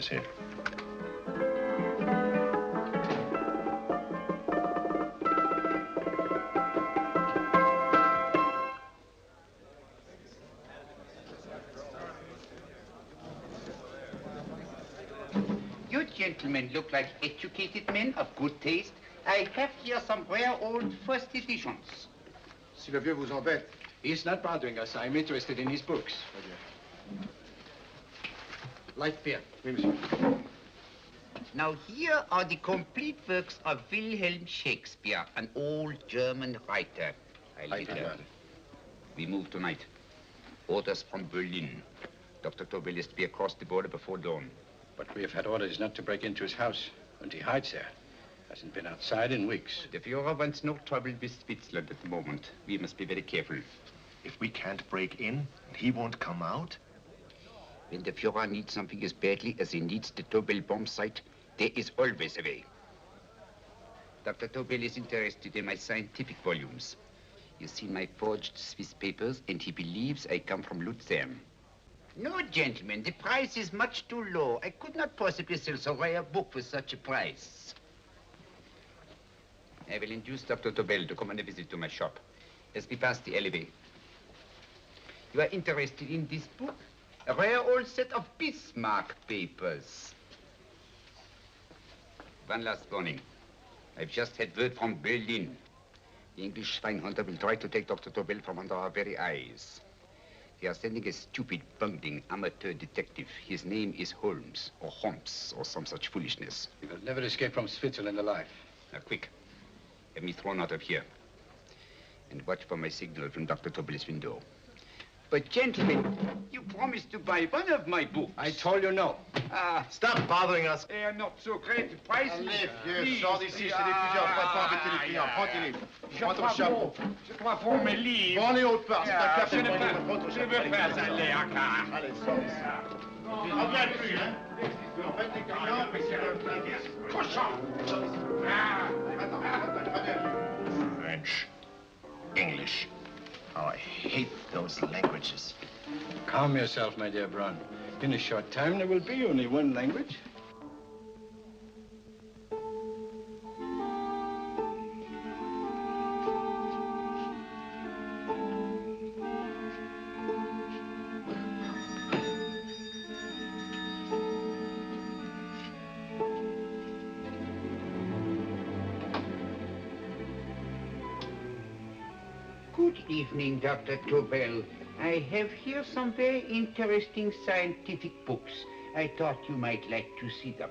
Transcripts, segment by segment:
is here. You gentlemen look like educated men of good taste. I have here some rare old first editions. Si le vieux vous embête. He's not bothering us. I'm interested in his books. Light beer. Oui, monsieur. Now here are the complete works of Wilhelm Shakespeare, an old German writer. We move tonight. Orders from Berlin. Dr. Tobel is to be across the border before dawn. But we have had orders not to break into his house, and he hides there. Hasn't been outside in weeks. The Führer wants no trouble with Switzerland at the moment. We must be very careful. If we can't break in, he won't come out? When the Führer needs something as badly as he needs the Tobel bomb site, there is always a way. Dr. Tobel is interested in my scientific volumes. He's seen my forged Swiss papers, and he believes I come from Luzern. No, gentlemen, the price is much too low. I could not possibly sell so rare a book for such a price. I will induce Dr. Tobel to come on a visit to my shop as we pass the alleyway. You are interested in this book? A rare old set of Bismarck papers. One last warning. I've just had word from Berlin. The English Schweinhunter will try to take Dr. Tobel from under our very eyes. They are sending a stupid, bungling amateur detective. His name is Holmes, or some such foolishness. He will never escape from Switzerland alive. Now, quick. Have me thrown out of here. And watch for my signal from Dr. Tobel's window. But, gentlemen, you promised to buy one of my books. I told you no. Stop bothering us. They are not so great. The price Allez, vieux, Please. sors d'ici, c'est l'étudiant. Pas embêter les clients. Prends tes livres. Prends ton chapeau. Je crois pour mes livres. Prends les hautes parts. C'est un café. Je veux pas aller à car. Allez, sors d'ici. Reviens plus, hein. En fait, les clients, mais c'est le Cochon. French, English. Oh, I hate those languages. Calm yourself, my dear Braun. In a short time, there will be only one language. Good evening, Dr. Tobel. I have here some very interesting scientific books. I thought you might like to see them.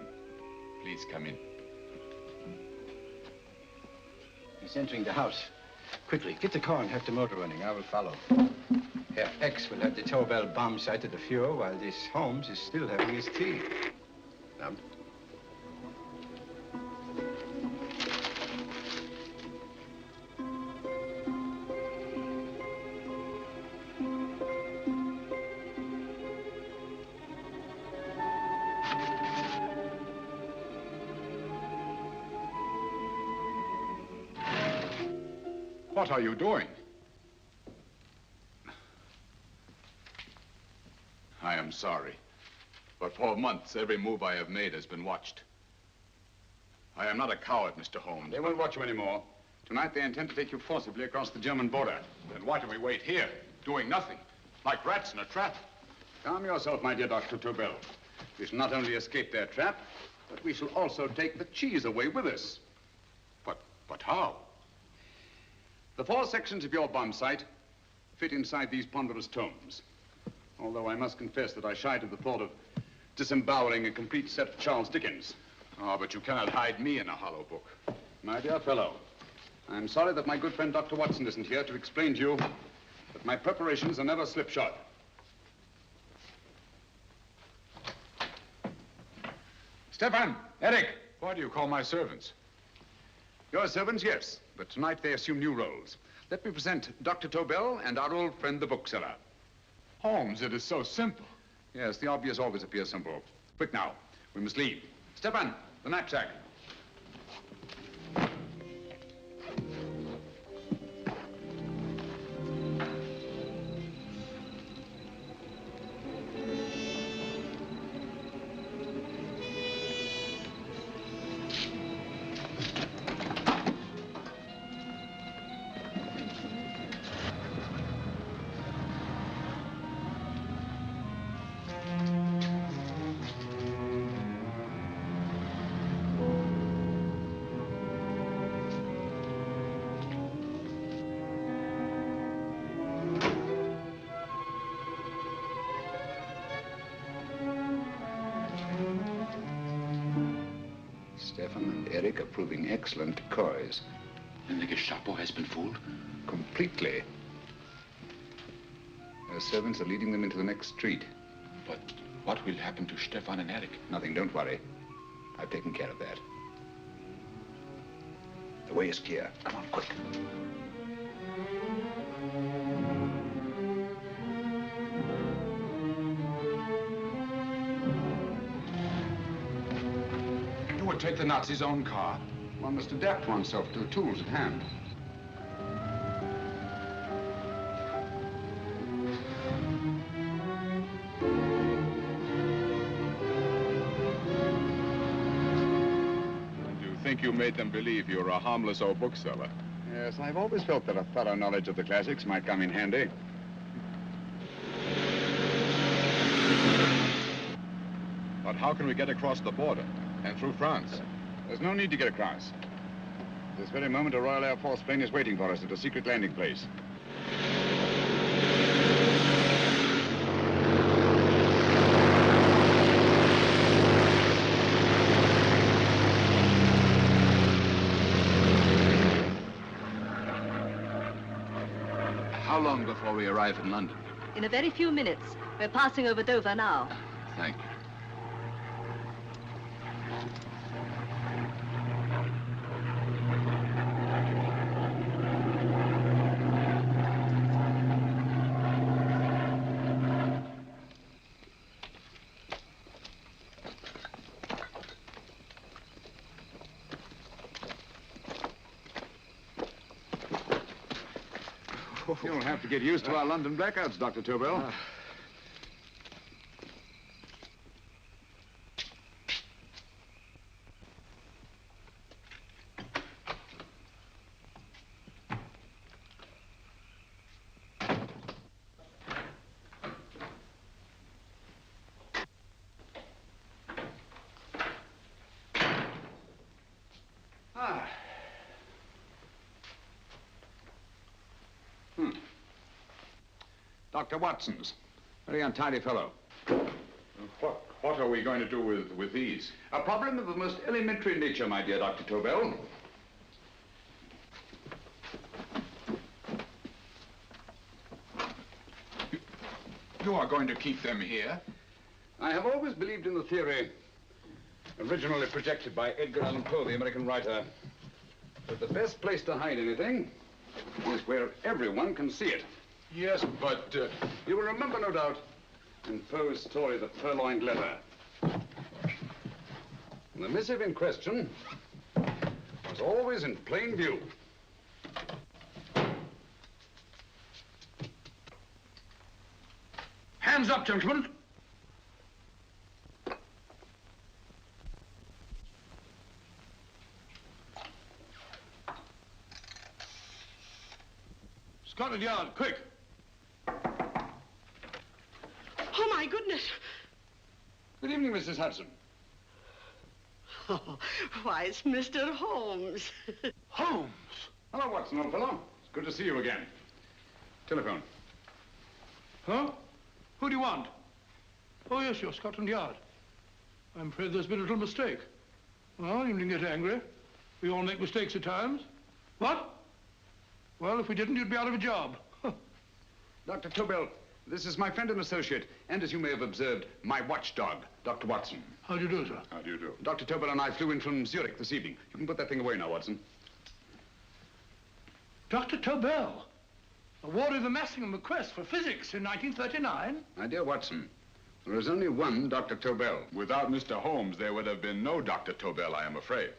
Please come in. He's entering the house. Quickly, get the car and have the motor running. I will follow. Herr X will have the Tobel bomb site at the Führer while this Holmes is still having his tea. Now, what are you doing? I am sorry, but for months, every move I have made has been watched. I am not a coward, Mr. Holmes. They won't watch you anymore. Tonight, they intend to take you forcibly across the German border. Then why do we wait here, doing nothing, like rats in a trap? Calm yourself, my dear Dr. Tobel. We shall not only escape their trap, but we shall also take the cheese away with us. But how? The 4 sections of your bomb site fit inside these ponderous tomes. Although I must confess that I shied at the thought of disemboweling a complete set of Charles Dickens. Oh, but you cannot hide me in a hollow book. My dear fellow, I'm sorry that my good friend Dr. Watson isn't here to explain to you that my preparations are never slipshod. Stefan, Eric, why do you call my servants? Your servants, yes, but tonight they assume new roles. Let me present Dr. Tobel and our old friend, the bookseller. Holmes, it is so simple. Yes, the obvious always appears simple. Quick now, we must leave. Stefan, the knapsack. Eric are proving excellent decoys. And the Gestapo has been fooled? Completely. Their servants are leading them into the next street. But what will happen to Stefan and Eric? Nothing, don't worry. I've taken care of that. The way is clear. Come on, quick. You would take the Nazis' own car? One must adapt oneself to the tools at hand. You made them believe you were a harmless old bookseller. Yes, I've always felt that a thorough knowledge of the classics might come in handy. But how can we get across the border and through France? There's no need to get across. At this very moment, a Royal Air Force plane is waiting for us at a secret landing place. How long before we arrive in London? In a very few minutes. We're passing over Dover now. Thank you. You'll have to get used to our London blackouts, Dr. Tobel. Dr. Watson's. Very untidy fellow. What are we going to do with these? A problem of the most elementary nature, my dear Dr. Tobel. You are going to keep them here? I have always believed in the theory, originally projected by Edgar Allan Poe, the American writer, that the best place to hide anything is where everyone can see it. Yes, but... You will remember, no doubt, in Poe's story, The Purloined Letter. The missive in question was always in plain view. Hands up, gentlemen. Scotland Yard, quick. Oh, my goodness. Good evening, Mrs. Hudson. Oh, why, it's Mr. Holmes. Holmes. Hello, Watson, old fellow. It's good to see you again. Telephone. Huh? Who do you want? Oh, yes, you're Scotland Yard. I'm afraid there's been a little mistake. Well, you needn't get angry. We all make mistakes at times. What? Well, if we didn't, you'd be out of a job. Dr. Tobel, this is my friend and associate, and as you may have observed, my watchdog, Dr. Watson. How do you do, sir? How do you do? Dr. Tobel and I flew in from Zurich this evening. You can put that thing away now, Watson. Dr. Tobel, awarded the Massingham Bequest for physics in 1939. My dear Watson, there is only one Dr. Tobel. Without Mr. Holmes, there would have been no Dr. Tobel, I am afraid.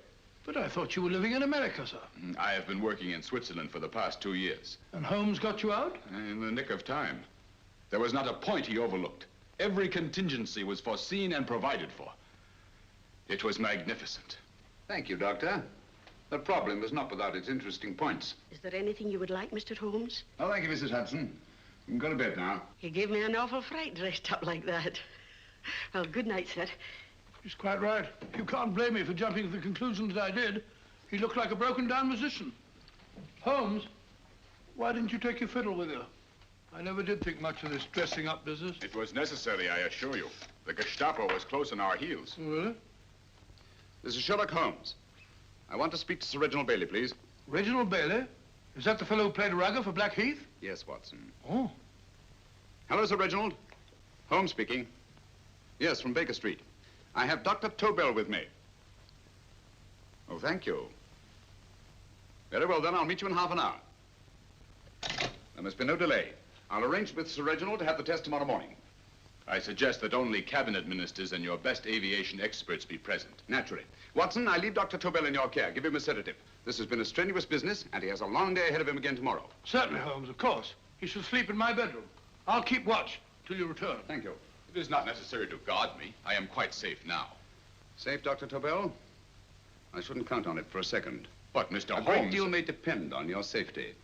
But I thought you were living in America, sir. I have been working in Switzerland for the past 2 years. And Holmes got you out? In the nick of time. There was not a point he overlooked. Every contingency was foreseen and provided for. It was magnificent. Thank you, Doctor. The problem was not without its interesting points. Is there anything you would like, Mr. Holmes? Oh, thank you, Mrs. Hudson. You can go to bed now. You gave me an awful fright dressed up like that. Well, good night, sir. He's quite right. You can't blame me for jumping to the conclusion that I did. He looked like a broken-down musician. Holmes, why didn't you take your fiddle with you? I never did think much of this dressing-up business. It was necessary, I assure you. The Gestapo was close on our heels. Oh, really? This is Sherlock Holmes. I want to speak to Sir Reginald Bailey, please. Reginald Bailey? Is that the fellow who played Rugger for Blackheath? Yes, Watson. Oh. Hello, Sir Reginald. Holmes speaking. Yes, from Baker Street. I have Dr. Tobel with me. Oh, thank you. Very well, then. I'll meet you in half an hour. There must be no delay. I'll arrange with Sir Reginald to have the test tomorrow morning. I suggest that only cabinet ministers and your best aviation experts be present. Naturally. Watson, I leave Dr. Tobel in your care. Give him a sedative. This has been a strenuous business, and he has a long day ahead of him again tomorrow. Certainly, Holmes, of course. He should sleep in my bedroom. I'll keep watch till you return. Thank you. It is not necessary to guard me. I am quite safe now. Safe, Dr. Tobel? I shouldn't count on it for a second. But, Mr. A Holmes... great deal may depend on your safety.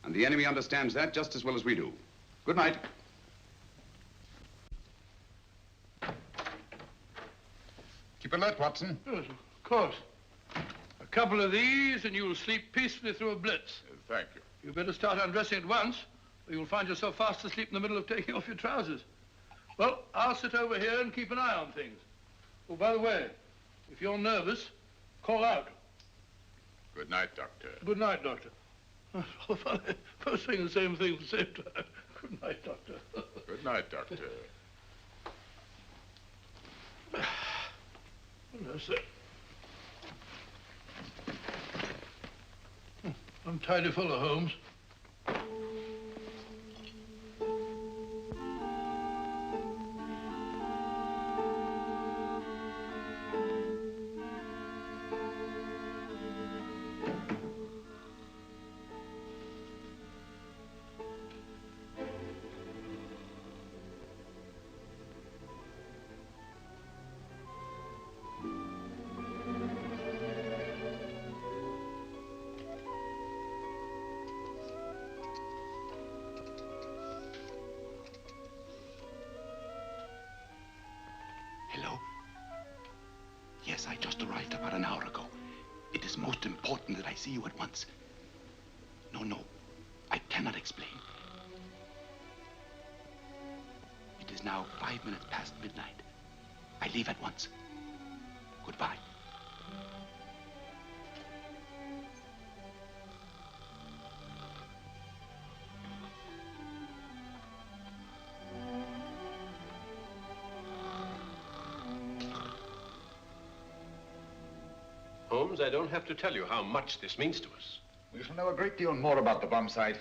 And the enemy understands that just as well as we do. Good night. Keep alert, Watson. Yes, of course. A couple of these and you'll sleep peacefully through a blitz. Thank you. You better start undressing at once, or you'll find yourself fast asleep in the middle of taking off your trousers. Well, I'll sit over here and keep an eye on things. Oh, by the way, if you're nervous, call out. Good night, Doctor. Good night, Doctor. Oh, funny. Both saying the same thing at the same time. Good night, Doctor. Good night, Doctor. No, sir. I'm tidy full of Holmes. Hello? Yes, I just arrived about an hour ago. It is most important that I see you at once. No, I cannot explain. It is now 5 minutes past midnight. I leave at once. Goodbye. Holmes, I don't have to tell you how much this means to us. We shall know a great deal more about the bomb site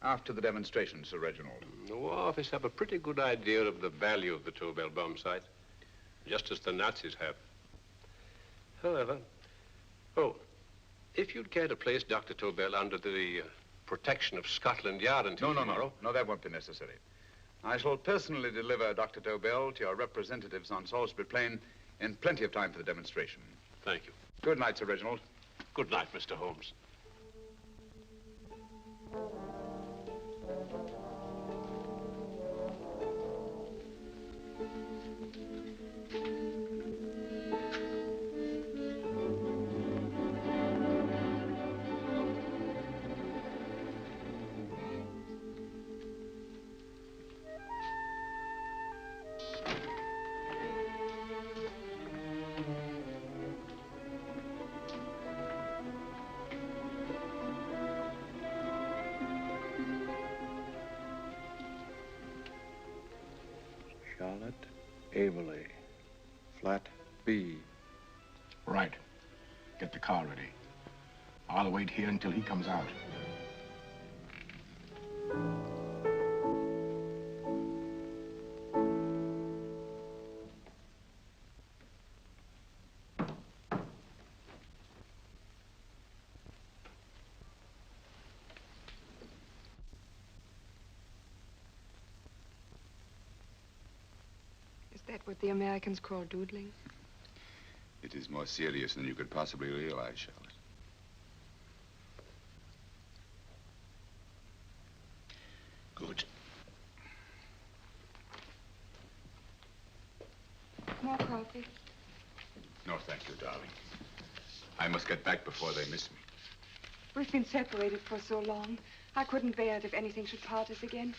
after the demonstration, Sir Reginald. The War Office have a pretty good idea of the value of the Tobel bomb site, just as the Nazis have. However, if you'd care to place Dr. Tobel under the protection of Scotland Yard until tomorrow... No, that won't be necessary. I shall personally deliver Dr. Tobel to your representatives on Salisbury Plain in plenty of time for the demonstration. Thank you. Good night, Sir Reginald. Good night, Mr. Holmes. Charlotte Averley, flat B. Right. Get the car ready. I'll wait here until he comes out. Is that what the Americans call doodling? It is more serious than you could possibly realize, Charlotte. Good. More coffee? No, thank you, darling. I must get back before they miss me. We've been separated for so long. I couldn't bear it if anything should part us again.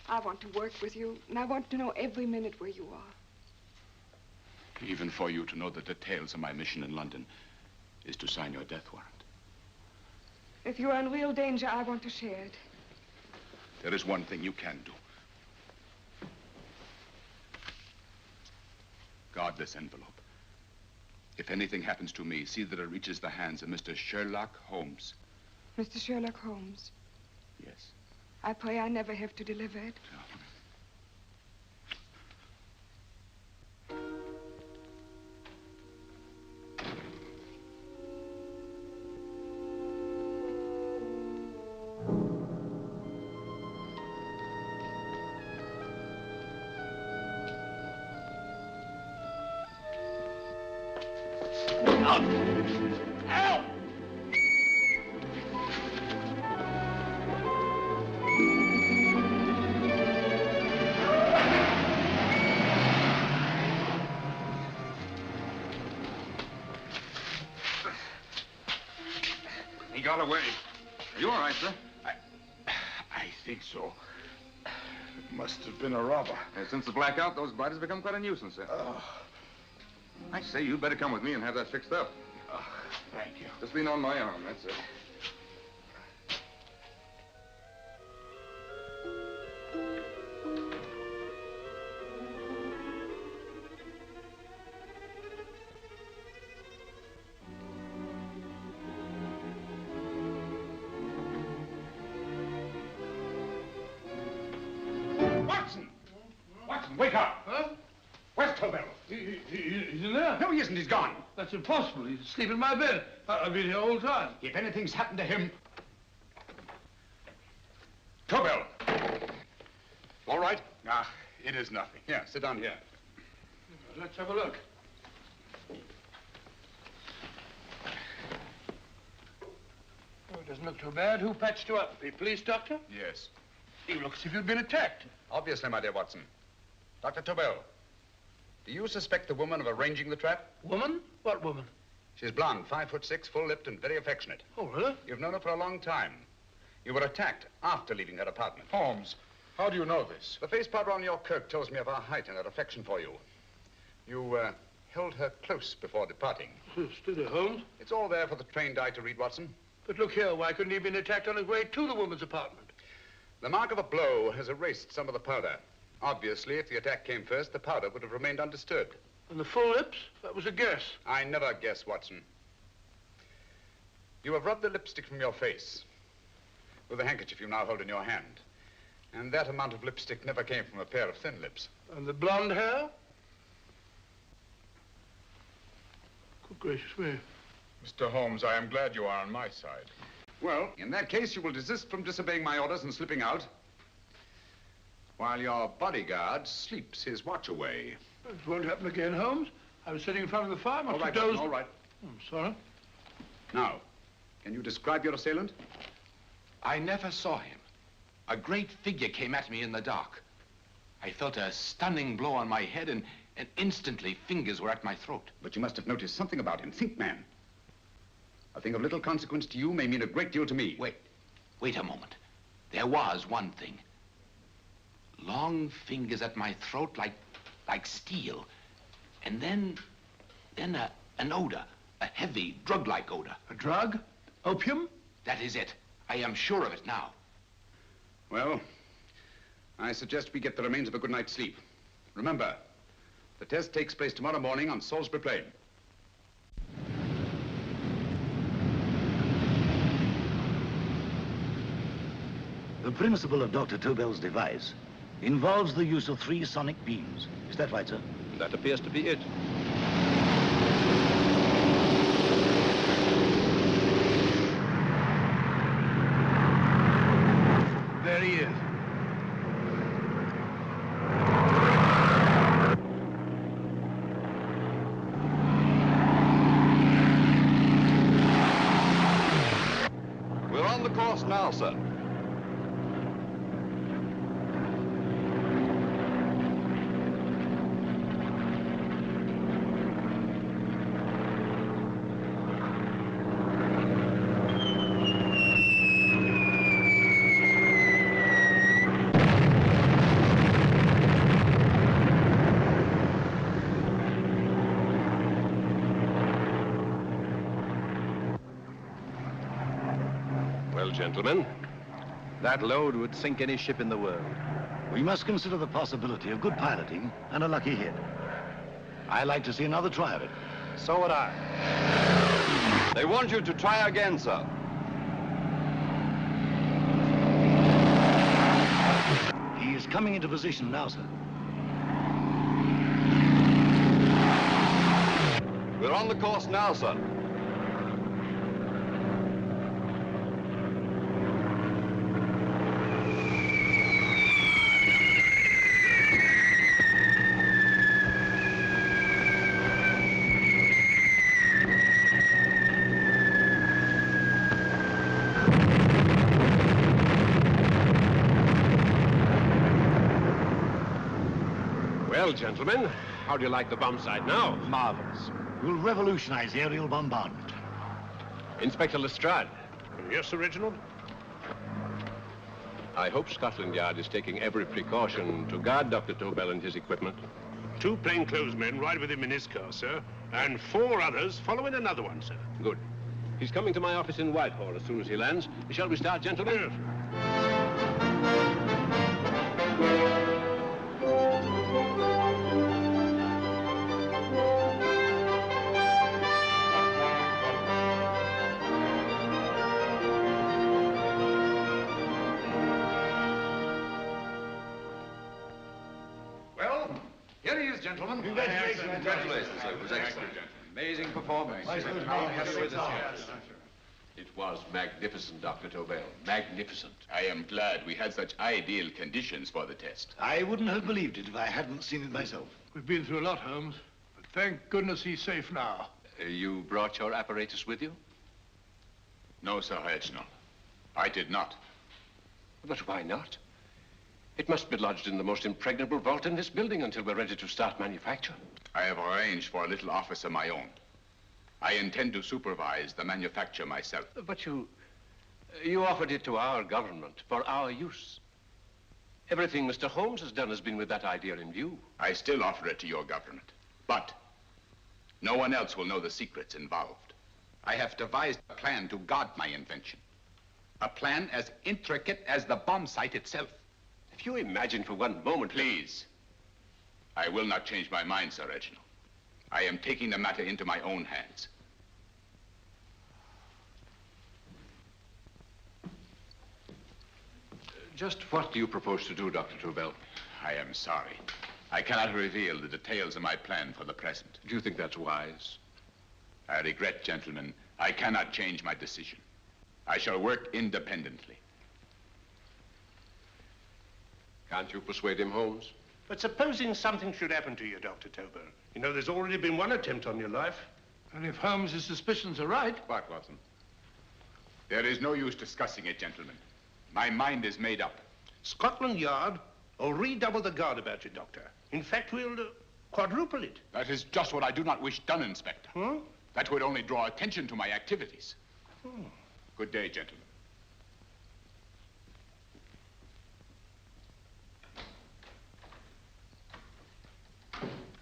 I want to work with you, and I want to know every minute where you are. Even for you to know the details of my mission in London, is to sign your death warrant. If you're in real danger, I want to share it. There is one thing you can do. Guard this envelope. If anything happens to me, see that it reaches the hands of Mr. Sherlock Holmes. Mr. Sherlock Holmes, Yes. I pray I never have to deliver it. He got away. Are you all right, sir? I think so. It must have been a robber. Since the blackout, those biters become quite a nuisance, sir. I say, you'd better come with me and have that fixed up. Thank you. Just lean on my arm, that's it. Watson! Watson, wake up! Huh? Where's Tobel? He's in there. No, he isn't. He's gone. That's impossible. He's asleep in my bed. I've been here all the time. If anything's happened to him... Tobel! All right? Ah, it is nothing. Yeah, sit down here. Let's have a look. Oh, it doesn't look too bad. Who patched you up? The police doctor? Yes. You look as if you'd been attacked. Obviously, my dear Watson. Dr. Tobel, do you suspect the woman of arranging the trap? Woman? What woman? She's blonde, 5'6", full-lipped, and very affectionate. Oh, really? You've known her for a long time. You were attacked after leaving her apartment. Holmes, how do you know this? The face powder on your coat tells me of her height and her affection for you. You held her close before departing. Steady, Holmes. It's all there for the trained eye to read, Watson. But look here, why couldn't he have been attacked on his way to the woman's apartment? The mark of a blow has erased some of the powder. Obviously, if the attack came first, the powder would have remained undisturbed. And the full lips? That was a guess. I never guess, Watson. You have rubbed the lipstick from your face with the handkerchief you now hold in your hand. And that amount of lipstick never came from a pair of thin lips. And the blonde hair? Good gracious me. Mr. Holmes, I am glad you are on my side. Well, in that case, you will desist from disobeying my orders and slipping out while your bodyguard sleeps his watch away. It won't happen again, Holmes. I was sitting in front of the fire. All right, Watson, all right. I'm sorry. Now, can you describe your assailant? I never saw him. A great figure came at me in the dark. I felt a stunning blow on my head, and instantly fingers were at my throat. But you must have noticed something about him. Think, man. A thing of little consequence to you may mean a great deal to me. Wait a moment. There was one thing. Long fingers at my throat like steel. And then an odor, a heavy, drug-like odor. A drug? Opium? That is it. I am sure of it now. Well, I suggest we get the remains of a good night's sleep. Remember, the test takes place tomorrow morning on Salisbury Plain. The principle of Dr. Tobel's device involves the use of 3 sonic beams. Is that right, sir? That appears to be it. There he is. We're on the course now, sir. gentlemen. That load would sink any ship in the world. We must consider the possibility of good piloting and a lucky hit. I like to see another try of it. So would I. They want you to try again, sir. He is coming into position now, sir. We're on the course now, sir. Well, gentlemen, how do you like the bomb sight now? Marvelous. We'll revolutionize aerial bombardment. Inspector Lestrade. Yes, Sir Reginald? I hope Scotland Yard is taking every precaution to guard Dr. Tobel and his equipment. 2 plainclothes men ride with him in his car, sir, and 4 others follow in another one, sir. Good. He's coming to my office in Whitehall as soon as he lands. Shall we start, gentlemen? Yes. Well, here he is, gentlemen. Congratulations, sir. It was excellent. Amazing performance. It was magnificent, Dr. Tobel. Magnificent. I am glad we had such ideal conditions for the test. I wouldn't have believed it if I hadn't seen it myself. We've been through a lot, Holmes, but thank goodness he's safe now. You brought your apparatus with you? No, Sir Reginald. I did not. But why not? It must be lodged in the most impregnable vault in this building until we're ready to start manufacture. I have arranged for a little office of my own. I intend to supervise the manufacture myself. But you offered it to our government for our use. Everything Mr. Holmes has done has been with that idea in view. I still offer it to your government, but no one else will know the secrets involved. I have devised a plan to guard my invention. A plan as intricate as the bomb sight itself. If you imagine for one moment... Please. I will not change my mind, Sir Reginald. I am taking the matter into my own hands. Just what do you propose to do, Dr. Tobel? I am sorry. I cannot reveal the details of my plan for the present. Do you think that's wise? I regret, gentlemen, I cannot change my decision. I shall work independently. Can't you persuade him, Holmes? But supposing something should happen to you, Dr. Tobel. You know, there's already been one attempt on your life. And if Holmes' suspicions are right... What, Watson? There is no use discussing it, gentlemen. My mind is made up. Scotland Yard will redouble the guard about you, Doctor. In fact, we'll quadruple it. That is just what I do not wish done, Inspector. Huh? That would only draw attention to my activities. Good day, gentlemen.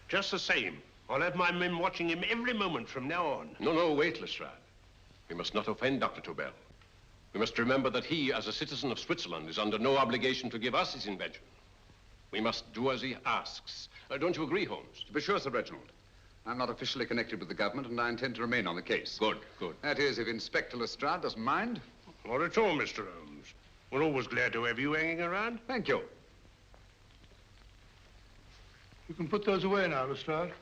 Just the same, I'll have my men watching him every moment from now on. No, wait, Lestrade. We must not offend Dr. Tobel. We must remember that he, as a citizen of Switzerland, is under no obligation to give us his invention. We must do as he asks. Don't you agree, Holmes? To be sure, Sir Reginald. I'm not officially connected with the government, and I intend to remain on the case. Good. That is, if Inspector Lestrade doesn't mind. Not at all, Mr. Holmes. We're always glad to have you hanging around. Thank you. You can put those away now, Lestrade.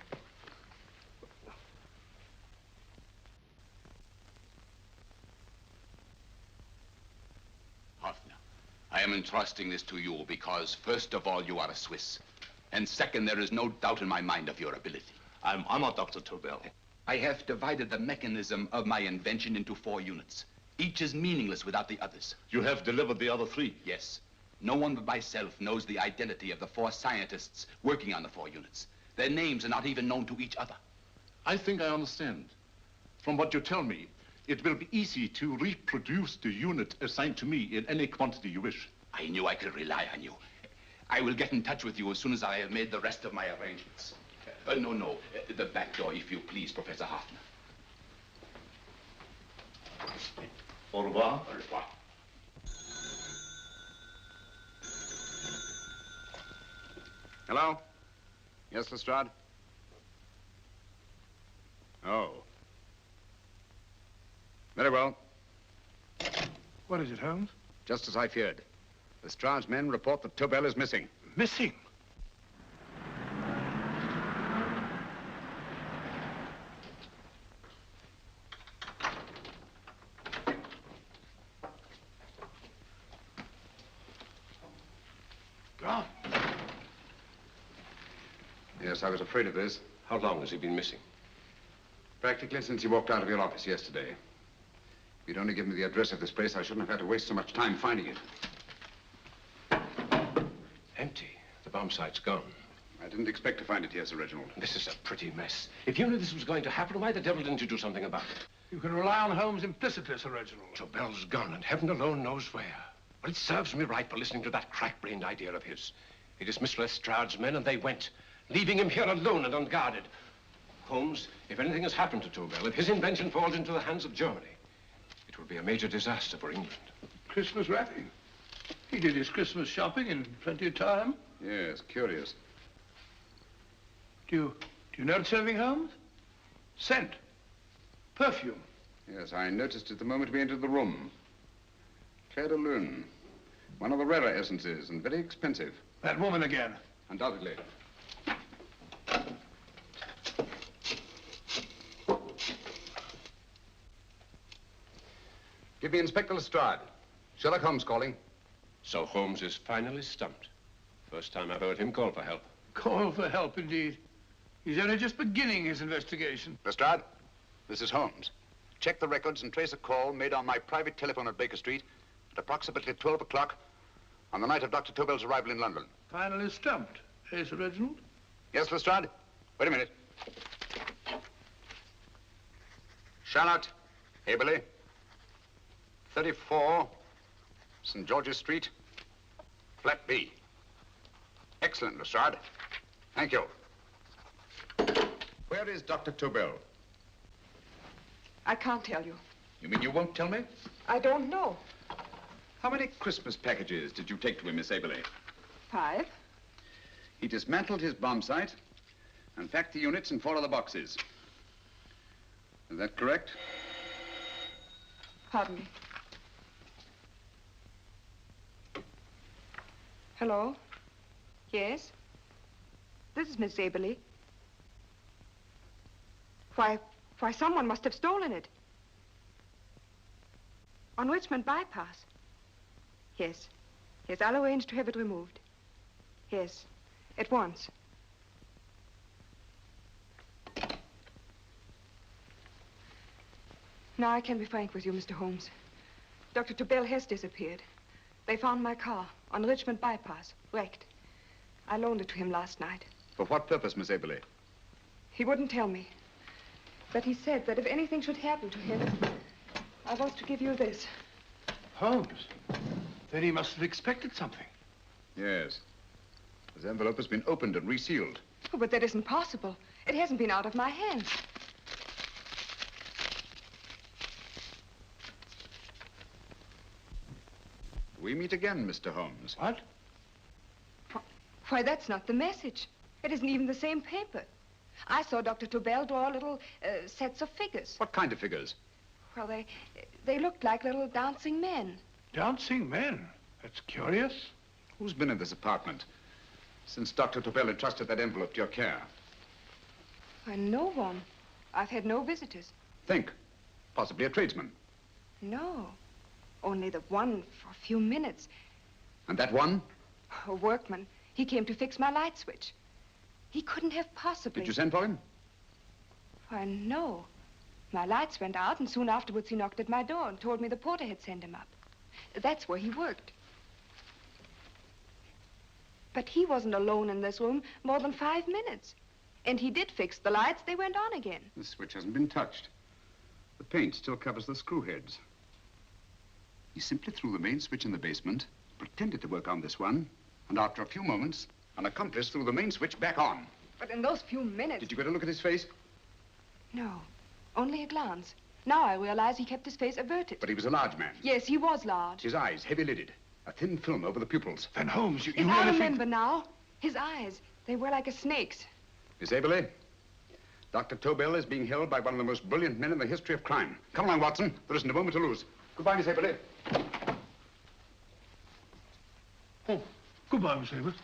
Hoffner, I am entrusting this to you because, first of all, you are a Swiss. And second, there is no doubt in my mind of your ability. I'm honored, Dr. Tobel. I have divided the mechanism of my invention into 4 units. Each is meaningless without the others. You have delivered the other 3? Yes. No one but myself knows the identity of the 4 scientists working on the 4 units. Their names are not even known to each other. I think I understand. From what you tell me, it will be easy to reproduce the unit assigned to me in any quantity you wish. I knew I could rely on you. I will get in touch with you as soon as I have made the rest of my arrangements. No. The back door, if you please, Professor Hoffner. Au revoir. Au revoir. Hello? Yes, Lestrade? Oh. Very well. What is it, Holmes? Just as I feared. Lestrade's men report that Tobel is missing. Missing? Gone. Yes, I was afraid of this. How long has he been missing? Practically since he walked out of your office yesterday. If you'd only given me the address of this place, I shouldn't have had to waste so much time finding it. Empty. The bomb site's gone. I didn't expect to find it here, Sir Reginald. This is a pretty mess. If you knew this was going to happen, why the devil didn't you do something about it? You can rely on Holmes implicitly, Sir Reginald. Tobel's gone, and heaven alone knows where. Well, it serves me right for listening to that crack-brained idea of his. He dismissed Lestrade's men, and they went, leaving him here alone and unguarded. Holmes, if anything has happened to Tobel, if his invention falls into the hands of Germany, it will be a major disaster for England. Christmas wrapping. He did his Christmas shopping in plenty of time. Yes, curious. Do you notice anything, Holmes? Scent. Perfume. Yes, I noticed it the moment we entered the room. Clair de Lune. One of the rarer essences, and very expensive. That woman again. Undoubtedly. Give me Inspector Lestrade. Sherlock Holmes calling. So Holmes is finally stumped. First time I've heard him call for help. Call for help, indeed. He's only just beginning his investigation. Lestrade, this is Holmes. Check the records and trace a call made on my private telephone at Baker Street at approximately 12 o'clock on the night of Dr. Tobel's arrival in London. Finally stumped, eh, Sir Reginald? Yes, Lestrade? Wait a minute. Charlotte, Haberley, 34, St. George's Street, flat B. Excellent, Lestrade. Thank you. Where is Dr. Tobel? I can't tell you. You mean you won't tell me? I don't know. How many Christmas packages did you take to him, Miss Haberley? 5. He dismantled his bomb site and packed the units in 4 other boxes. Is that correct? Pardon me. Hello? Yes? This is Miss Haberley. Why, someone must have stolen it. On Richmond Bypass. Yes. Yes, I'll arrange to have it removed. Yes, at once. Now I can be frank with you, Mr. Holmes. Dr. Tobel has disappeared. They found my car on Richmond Bypass, wrecked. I loaned it to him last night. For what purpose, Miss Haberley? He wouldn't tell me. But he said that if anything should happen to him, I was to give you this. Holmes? Then he must have expected something. Yes. This envelope has been opened and resealed. Oh, but that isn't possible. It hasn't been out of my hands. We meet again, Mr. Holmes. What? Why, that's not the message. It isn't even the same paper. I saw Dr. Tobel draw little sets of figures. What kind of figures? Well, they looked like little dancing men. Dancing men? That's curious. Who's been in this apartment since Dr. Tobel entrusted that envelope to your care? Why, no one. I've had no visitors. Think. Possibly a tradesman. No. Only the one for a few minutes. And that one? A workman. He came to fix my light switch. He couldn't have possibly... Did you send for him? Why, no. My lights went out, and soon afterwards he knocked at my door and told me the porter had sent him up. That's where he worked. But he wasn't alone in this room more than 5 minutes. And he did fix the lights. They went on again. The switch hasn't been touched. The paint still covers the screw heads. He simply threw the main switch in the basement, pretended to work on this one, and after a few moments, an accomplice threw the main switch back on. But in those few minutes... Did you get a look at his face? No, only a glance. Now I realize he kept his face averted. But he was a large man. Yes, he was large. His eyes heavy-lidded, a thin film over the pupils. Then, Holmes, you I remember now. His eyes, They were like a snake's. Miss Aberley, Dr. Tobel is being held by one of the most brilliant men in the history of crime. Come along, Watson. There isn't a moment to lose. Goodbye, Miss Aberley. Oh, goodbye, Miss Aberley.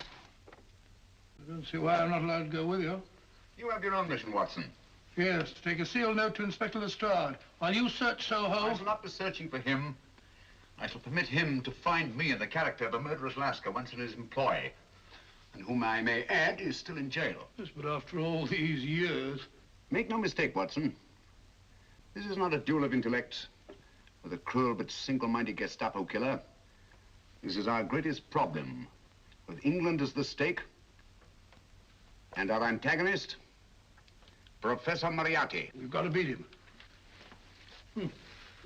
I don't see why I'm not allowed to go with you. You have your own mission, Watson. Yes, to take a sealed note to Inspector Lestrade. While you search Soho... I shall not be searching for him. I shall permit him to find me in the character of a murderous Lascar once in his employ, and whom I may add is still in jail. Yes, but after all these years... Make no mistake, Watson. This is not a duel of intellects with a cruel but single-minded Gestapo killer. This is our greatest problem, with England as the stake, and our antagonist, Professor Moriarty. We've got to beat him.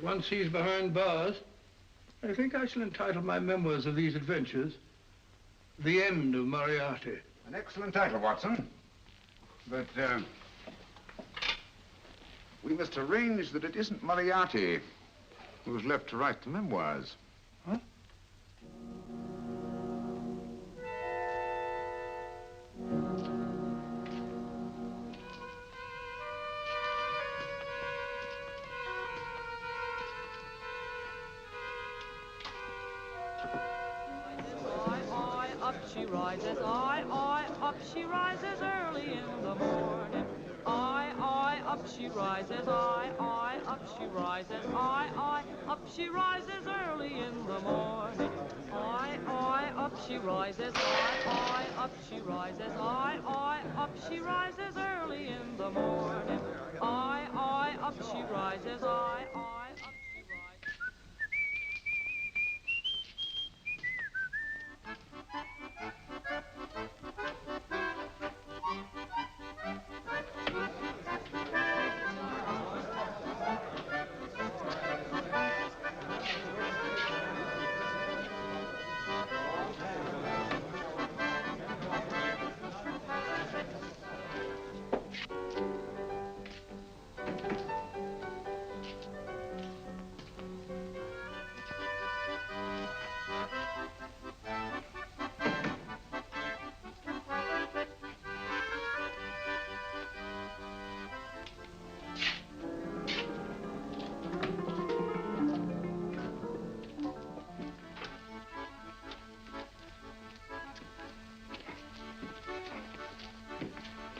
Once he's behind bars, I think I shall entitle my memoirs of these adventures, The End of Moriarty. An excellent title, Watson. But, we must arrange that it isn't Moriarty who's left to write the memoirs. Huh? Up she rises, I, up she rises early in the morning. I, up she rises, I, up she rises, I, up she rises early in the morning. I, up she rises, I, up she rises, I, up she rises early in the morning. I, up she rises, I, up she rises.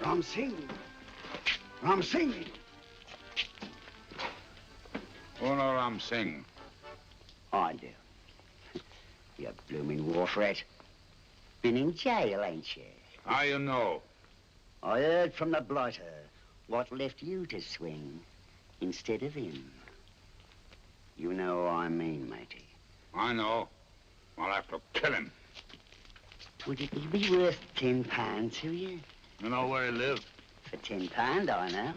Ram Singh. Ram Singh. Oh, no, Ram Singh. I do. You blooming wharf rat. Been in jail, ain't you? How you know? I heard from the blighter what left you to swing instead of him. You know what I mean, matey. I know. I'll have to kill him. Would it be worth £10 to you? You know where he lives? For £10, I know.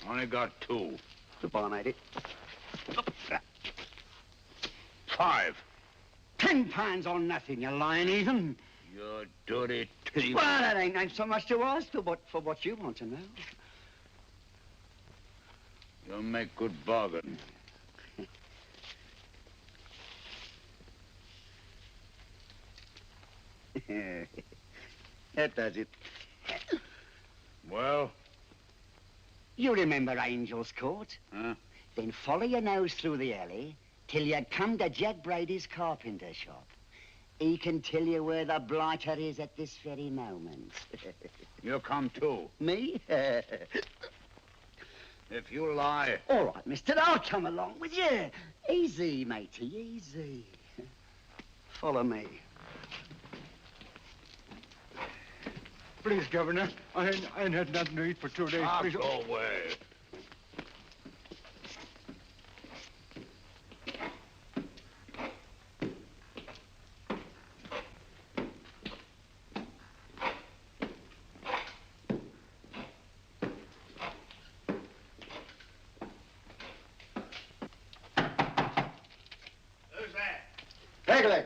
Only got 2. Goodbye, matey. 5. £10 on nothing, you lying heathen. You dirty thief. Well, that ain't so much to ask for what you want to know. You'll make good bargain. That does it. Well? You remember Angel's Court? Huh? Then follow your nose through the alley till you come to Jack Brady's carpenter shop. He can tell you where the blighter is at this very moment. You come too. Me? If you lie... All right, mister, I'll come along with you. Easy, matey, easy. Follow me. Please, Governor, I ain't had nothing to eat for 2 days. Please. Go away. Who's that? Pegleg.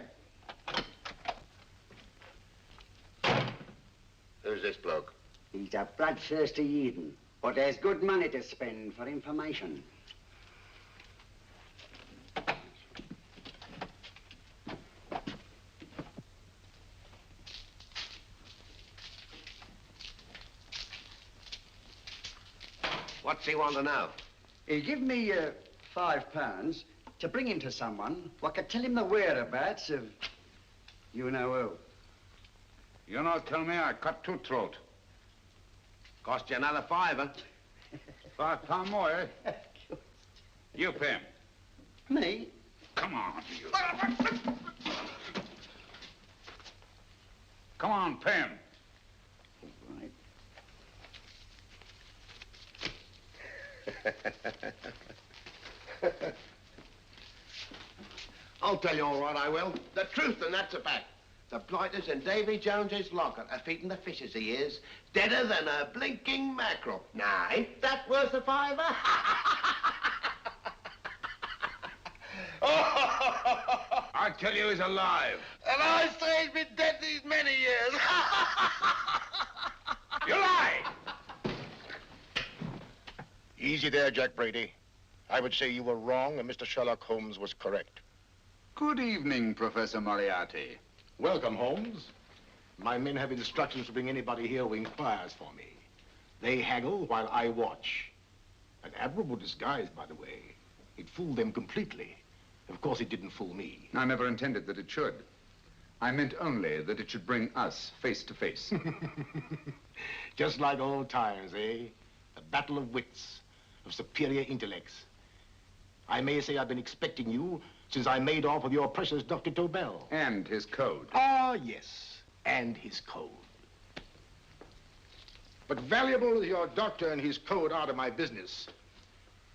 Who's this bloke? He's a bloodthirsty heathen, but there's good money to spend for information. What's he want to know? He give me £5 to bring him to someone what could tell him the whereabouts of you-know-who. You not tell me I cut two throat. Cost you another £5. £5 more, eh? You pay him. Me? Come on, you. Come on, pay him. Right. I'll tell you all right, I will. The truth, and that's a fact. The blighters in Davy Jones's locker are feeding the fishes, he is. Deader than a blinking mackerel. Now, ain't that worth a £5? I tell you he's alive. And I say he's been dead these many years. You lie! Easy there, Jack Brady. I would say you were wrong and Mr. Sherlock Holmes was correct. Good evening, Professor Moriarty. Welcome, Holmes. My men have instructions to bring anybody here who inquires for me. They haggle while I watch. An admirable disguise, by the way. It fooled them completely. Of course, it didn't fool me. I never intended that it should. I meant only that it should bring us face to face. Just like old times, eh? A battle of wits, of superior intellects. I may say I've been expecting you since I made off with your precious Dr. Tobel. And his code. Ah, yes, and his code. But valuable as your doctor and his code are to my business,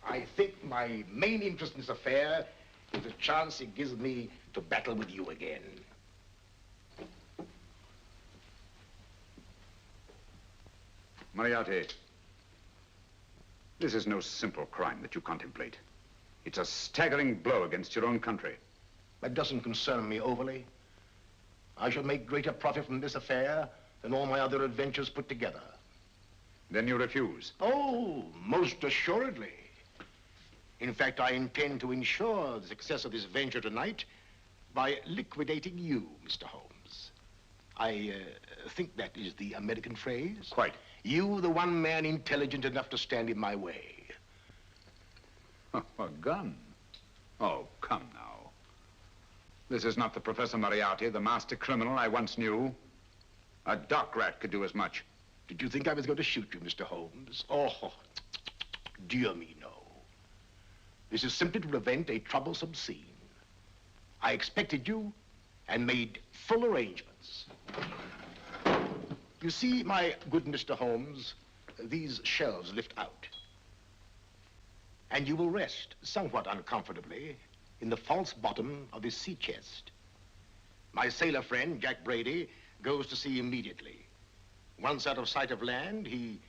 I think my main interest in this affair is the chance it gives me to battle with you again. Moriarty, this is no simple crime that you contemplate. It's a staggering blow against your own country. That doesn't concern me overly. I shall make greater profit from this affair than all my other adventures put together. Then you refuse? Oh, most assuredly. In fact, I intend to ensure the success of this venture tonight by liquidating you, Mr. Holmes. I think that is the American phrase. Quite. You, the one man intelligent enough to stand in my way. A gun? Oh, come now. This is not the Professor Moriarty, the master criminal I once knew. A dock rat could do as much. Did you think I was going to shoot you, Mr. Holmes? Oh, dear me, no. This is simply to prevent a troublesome scene. I expected you and made full arrangements. You see, my good Mr. Holmes, these shelves lift out. And you will rest somewhat uncomfortably in the false bottom of this sea chest. My sailor friend, Jack Brady, goes to sea immediately. Once out of sight of land, he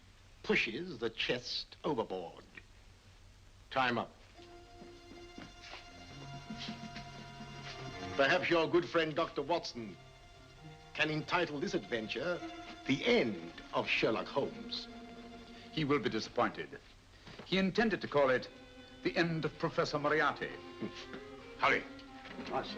pushes the chest overboard. Time up. Perhaps your good friend, Dr. Watson, can entitle this adventure The End of Sherlock Holmes. He will be disappointed. He intended to call it The End of Professor Moriarty. Hurry. Right, sir.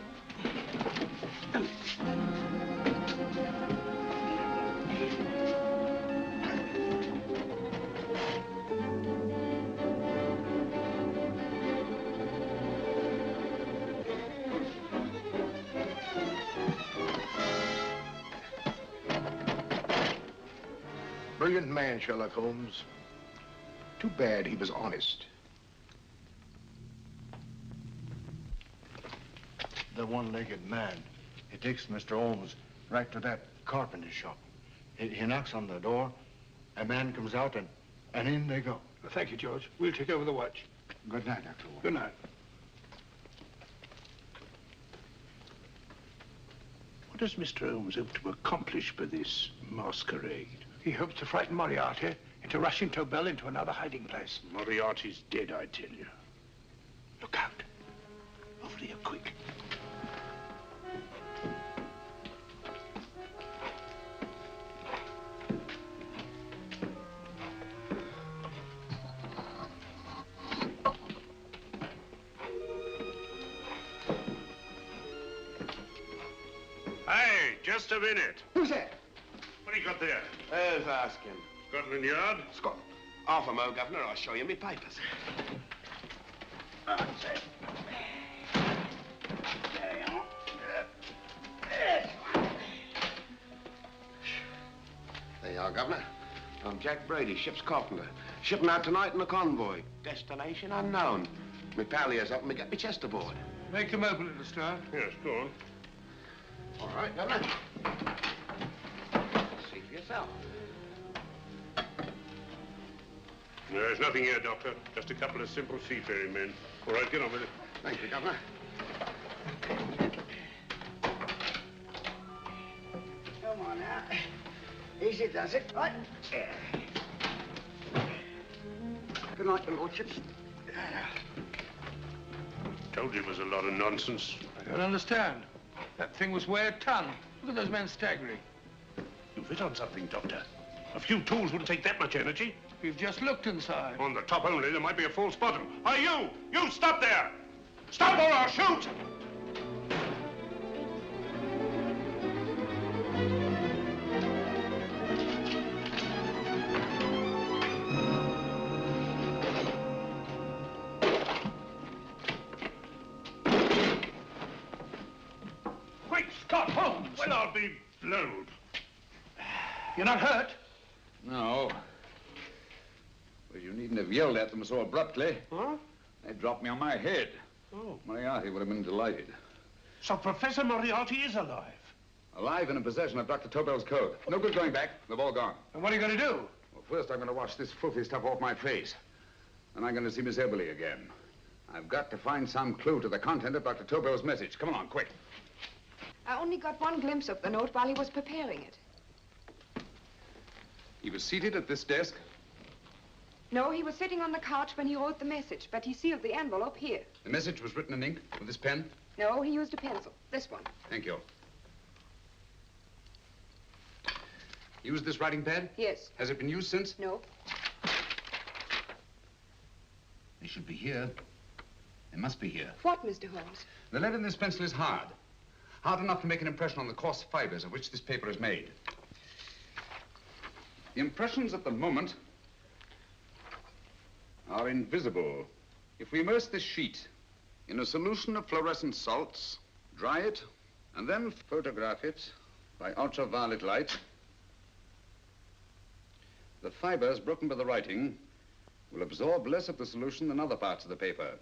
Brilliant man, Sherlock Holmes. Too bad he was honest. The one-legged man. He takes Mr. Holmes right to that carpenter shop. He knocks on the door, a man comes out, and in they go. Well, thank you, George. We'll take over the watch. Good night, Dr. Holmes. Good night. What does Mr. Holmes hope to accomplish by this masquerade? He hopes to frighten Moriarty into rushing Tobel into another hiding place. Moriarty's dead, I tell you. Look out. Over here, quick. Hey, just a minute. Who's that? What do you got there? Who's asking? Scotland Yard? Half a mo, Governor. I'll show you my papers. That's it. There you are. There you are, Governor. I'm Jack Brady, ship's carpenter. Shipping out tonight in a convoy. Destination unknown. My pal here's helping me get my chest aboard. Make them open it, Lestrade. Yes, go on. All right, Governor. See for yourself. There's nothing here, Doctor. Just a couple of simple seafaring men. All right, get on with it. Thank you, Governor. Come on now. Easy does it, right? Good night, your lordships. Told you it was a lot of nonsense. I don't understand. That thing was weigh a ton. Look at those men staggering. You've hit on something, Doctor. A few tools wouldn't take that much energy. We've just looked inside. On the top only, there might be a false bottom. Hey, you! You stop there! Stop or I'll shoot! Great Scott, Holmes! Well, I'll be blowed. You're not hurt? No. Well, you needn't have yelled at them so abruptly. Huh? They dropped me on my head. Oh. Moriarty would have been delighted. So Professor Moriarty is alive? Alive and in possession of Dr. Tobel's code. No good going back. They've all gone. And what are you going to do? Well, first I'm going to wash this filthy stuff off my face. Then I'm going to see Miss Eberly again. I've got to find some clue to the content of Dr. Tobel's message. Come along, quick. I only got one glimpse of the note while he was preparing it. He was seated at this desk. No, he was sitting on the couch when he wrote the message, but he sealed the envelope here. The message was written in ink with this pen. No, he used a pencil. This one. Thank you. Used this writing pad? Yes. Has it been used since? No. They should be here. They must be here. What, Mr. Holmes? The lead in this pencil is hard. Hard enough to make an impression on the coarse fibers of which this paper is made. The impressions at the moment are invisible. If we immerse this sheet in a solution of fluorescent salts, dry it, and then photograph it by ultraviolet light, the fibers broken by the writing will absorb less of the solution than other parts of the paper.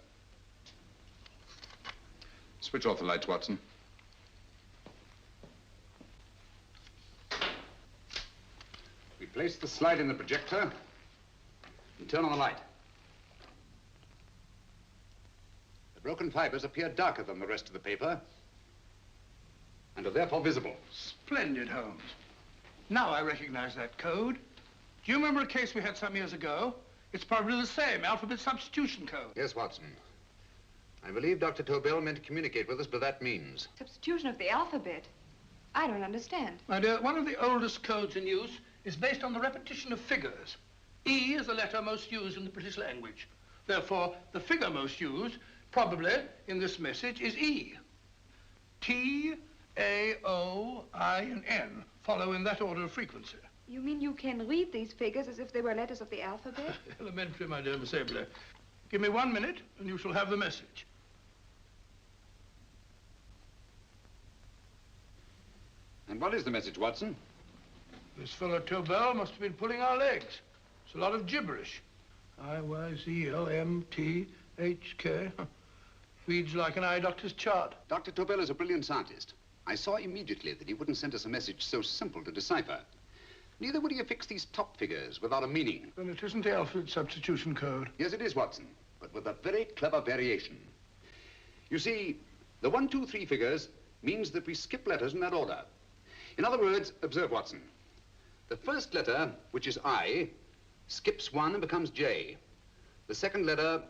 Switch off the lights, Watson. We place the slide in the projector and turn on the light. The broken fibers appear darker than the rest of the paper and are therefore visible. Splendid, Holmes. Now I recognize that code. Do you remember a case we had some years ago? It's probably the same, alphabet substitution code. Yes, Watson. I believe Dr. Tobel meant to communicate with us by that means. Substitution of the alphabet? I don't understand. My dear, one of the oldest codes in use is based on the repetition of figures. E is the letter most used in the British language. Therefore, the figure most used, probably in this message, is E. T, A, O, I, and N follow in that order of frequency. You mean you can read these figures as if they were letters of the alphabet? Elementary, my dear Miss Abler. Give me 1 minute, and you shall have the message. And what is the message, Watson? This fellow Tobel must have been pulling our legs. It's a lot of gibberish. I-Y-Z-L-M-T-H-K. Reads like an eye doctor's chart. Dr. Tobel is a brilliant scientist. I saw immediately that he wouldn't send us a message so simple to decipher. Neither would he affix these top figures without a meaning. Then it isn't the alphabet substitution code. Yes, it is, Watson, but with a very clever variation. You see, the 1, 2, 3 figures means that we skip letters in that order. In other words, observe, Watson. The first letter, which is I, skips 1 and becomes J. The second letter,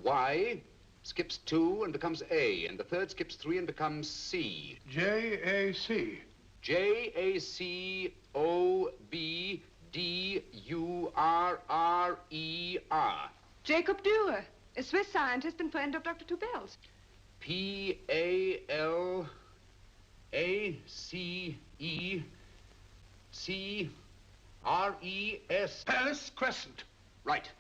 Y, skips 2 and becomes A. And the third skips 3 and becomes C. J-A-C. J-A-C-O-B-D-U-R-R-E-R. Jacob Dürer, a Swiss scientist and friend of Dr. Tobel's. P-A-L-A-C-E-C-R-E-S. Paris Crescent. Right.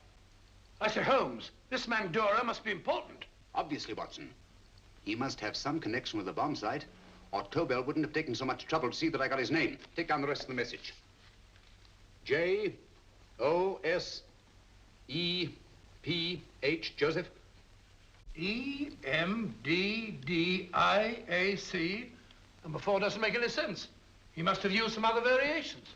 I say, Holmes, this man Dora must be important. Obviously, Watson. He must have some connection with the bomb site, or Tobel wouldn't have taken so much trouble to see that I got his name. Take down the rest of the message. J-O-S-E-P-H, Joseph. E-M-D-D-I-A-C. Number 4 doesn't make any sense. He must have used some other variations.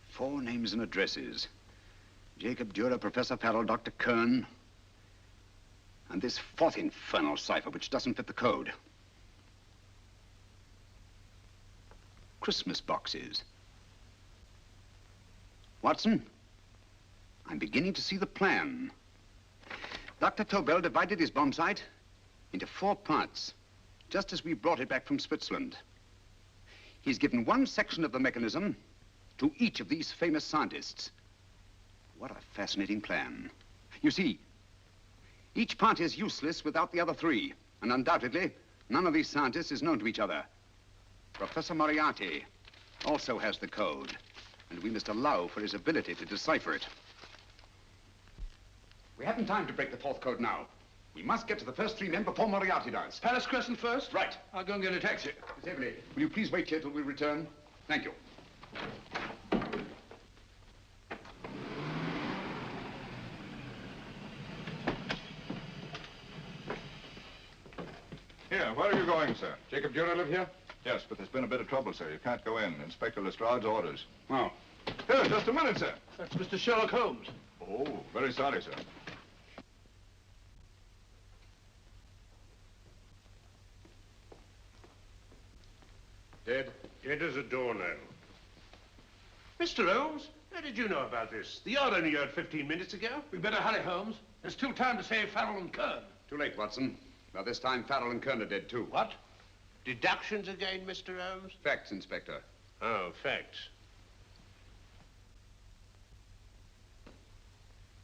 4 names and addresses. Jacob Dürer, Professor Farrell, Dr. Kern, and this 4th infernal cipher, which doesn't fit the code. Christmas boxes. Watson, I'm beginning to see the plan. Dr. Tobel divided his bomb site into 4 parts, just as we brought it back from Switzerland. He's given one section of the mechanism to each of these famous scientists. What a fascinating plan. You see, each part is useless without the other 3, and undoubtedly, none of these scientists is known to each other. Professor Moriarty also has the code, and we must allow for his ability to decipher it. We haven't time to break the 4th code now. We must get to the first 3 men before Moriarty does. Palace Crescent first? Right. I'll go and get a taxi. Miss Evelyn, will you please wait here till we return? Thank you. Here, where are you going, sir? Jacob Dürer live here? Yes, but there's been a bit of trouble, sir. You can't go in. Inspector Lestrade's orders. Oh. Here, just a minute, sir. That's Mr. Sherlock Holmes. Oh, very sorry, sir. Dead? Dead as a doornail. Mr. Holmes, how did you know about this? The yard only heard 15 minutes ago. We better hurry, Holmes. There's still time to save Farrell and Kern. Too late, Watson. By this time, Farrell and Kern are dead, too. What? Deductions again, Mr. Holmes? Facts, Inspector. Oh, facts.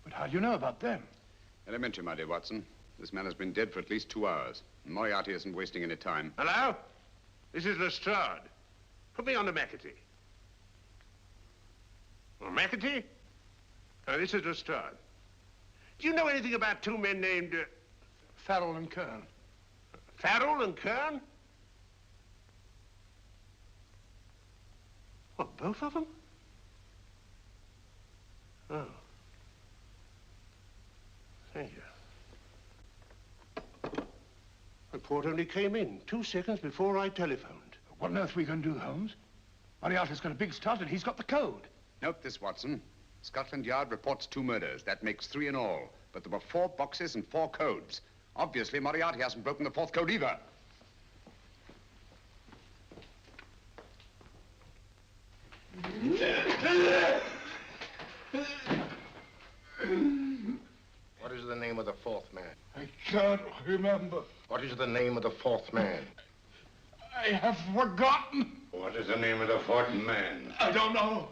But how do you know about them? Elementary, my dear Watson. This man has been dead for at least 2 hours. Moriarty isn't wasting any time. Hello? This is Lestrade. Put me on to McAtee. Oh, McAtee? Oh, this is Lestrade. Do you know anything about 2 men named... Farrell and Kern. Farrell and Kern? What, both of them? Oh. Thank you. Report only came in 2 seconds before I telephoned. What on earth are we going to do, Holmes? Moriarty's got a big start and he's got the code. Note this, Watson. Scotland Yard reports 2 murders. That makes 3 in all. But there were 4 boxes and 4 codes. Obviously, Moriarty hasn't broken the 4th code either. What is the name of the 4th man? I can't remember. What is the name of the 4th man? I have forgotten. What is the name of the 4th man? I don't know.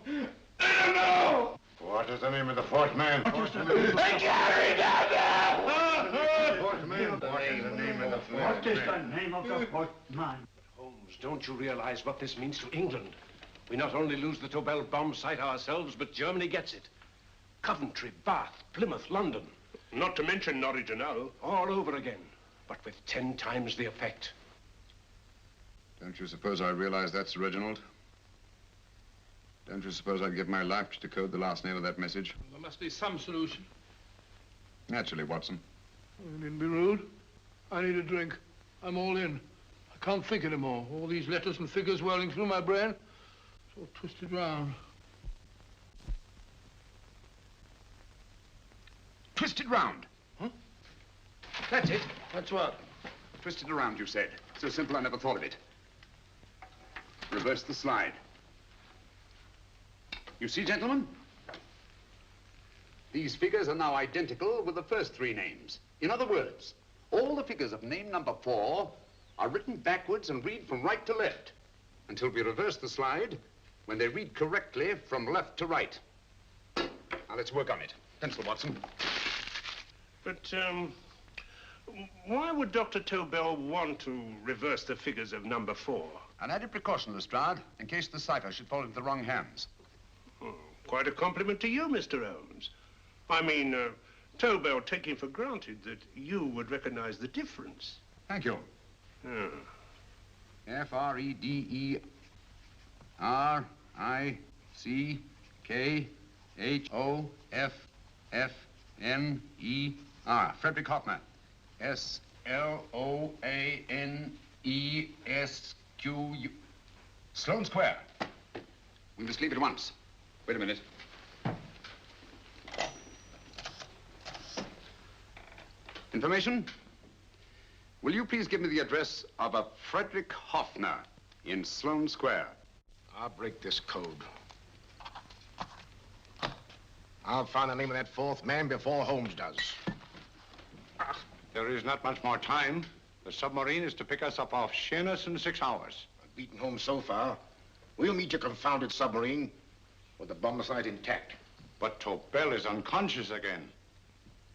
I don't know. What is the name of the 4th man? I can't remember. What is the name of the 4th man? What is the name of the 4th man? Holmes, don't you realize what this means to England? We not only lose the Tobel bomb site ourselves, but Germany gets it. Coventry, Bath, Plymouth, London. Not to mention Norwich and Hull. All over again, but with 10 times the effect. Don't you suppose I realize that's Reginald? Don't you suppose I'd give my life to decode the last name of that message? There must be some solution. Naturally, Watson. You needn't be rude. I need a drink. I'm all in. I can't think anymore. All these letters and figures whirling through my brain. It's all twisted round. Twisted round? Huh? That's it. That's what? Twisted around, you said. So simple, I never thought of it. Reverse the slide. You see, gentlemen? These figures are now identical with the first 3 names. In other words, all the figures of name number 4 are written backwards and read from right to left until we reverse the slide when they read correctly from left to right. Now, let's work on it. Pencil, Watson. But, why would Dr. Tobel want to reverse the figures of number 4? An added precaution, Lestrade, in case the cipher should fall into the wrong hands. Oh, quite a compliment to you, Mr. Holmes. I mean, Tobel taking for granted that you would recognize the difference. Thank you. Ah. F-R-E-D-E-R-I-C-K-H-O-F-F-N-E-R. Frederick Hoffner. S-L-O-A-N-E-S-Q-U. Sloane Square. We must leave at once. Wait a minute. Information? Will you please give me the address of a Frederick Hoffner in Sloane Square? I'll break this code. I'll find the name of that fourth man before Holmes does. There is not much more time. The submarine is to pick us up off Sheerness in 6 hours. I've beaten Holmes so far. We'll meet your confounded submarine with the bomb site intact. But Tobel is unconscious again.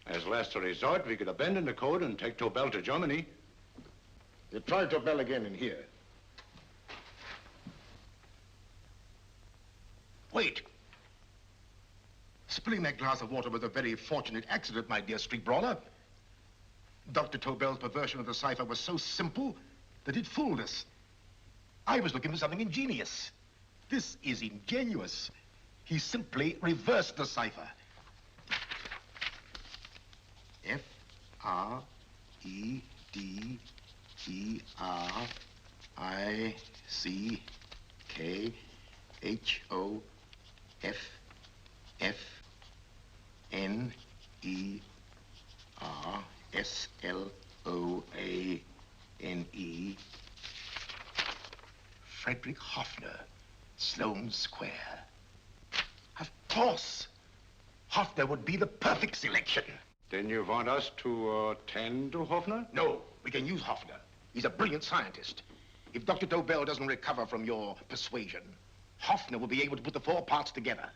As last resort, we could abandon the code and take Tobel to Germany. You try Tobel again in here. Wait. Spilling that glass of water was a very fortunate accident, my dear street brawler. Dr. Tobel's perversion of the cipher was so simple that it fooled us. I was looking for something ingenious. This is ingenuous. He simply reversed the cipher. F-R-E-D-E-R-I-C-K-H-O-F-N-E-R-S-L-O-A-N-E. Frederick Hoffner, Sloane Square. Of course. Hoffner would be the perfect selection. Then you want us to tend to Hoffner? No, we can use Hoffner. He's a brilliant scientist. If Dr. Tobel doesn't recover from your persuasion, Hoffner will be able to put the 4 parts together.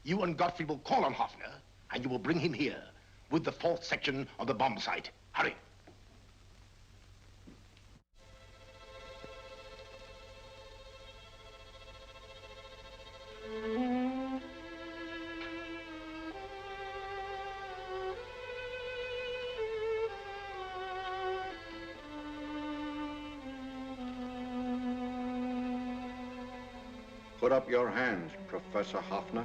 You and Godfrey will call on Hoffner, and you will bring him here with the 4th section of the bomb site. Hurry. Put up your hands, Professor Hoffner.